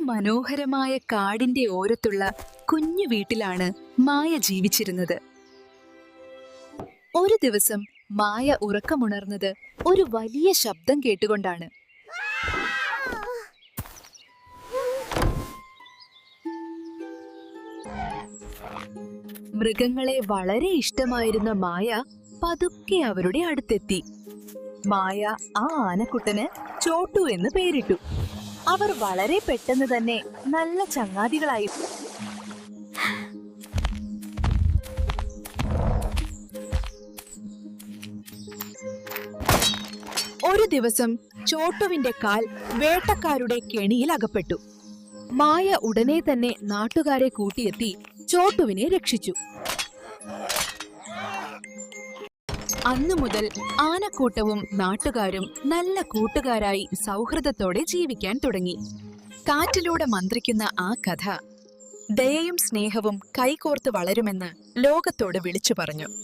മനോഹരമായ കാടിന്റെ ഓരത്തുള്ള കുഞ്ഞു വീട്ടിലാണ് മായ ജീവിച്ചിരുന്നത്. ഒരു ദിവസം മായ ഉറക്കമുണർന്നത് ഒരു വലിയ ശബ്ദം കേട്ടുകൊണ്ടാണ്. മൃഗങ്ങളെ വളരെ ഇഷ്ടമായിരുന്ന മായ പതുക്കെ അവരുടെ അടുത്തെത്തി. മായ ആ ആനക്കുട്ടന് ചോട്ടു എന്ന് പേരിട്ടു. അവർ വളരെ പെട്ടെന്ന് തന്നെ നല്ല ചങ്ങാതികളായി. ഒരു ദിവസം ചോട്ടുവിന്റെ കാൽ വേട്ടക്കാരുടെ കെണിയിൽ അകപ്പെട്ടു. മായ ഉടനെ തന്നെ നാട്ടുകാരെ കൂട്ടിയെത്തി ചോട്ടുവിനെ രക്ഷിച്ചു. അന്നു മുതൽ ആനക്കൂട്ടവും നാട്ടുകാരും നല്ല കൂട്ടുകാരായി സൗഹൃദത്തോടെ ജീവിക്കാൻ തുടങ്ങി. കാറ്റിലൂടെ മന്ത്രിക്കുന്ന ആ കഥ ദയയും സ്നേഹവും കൈകോർത്ത് വളരുമെന്ന് ലോകത്തോട് വിളിച്ചു പറഞ്ഞു.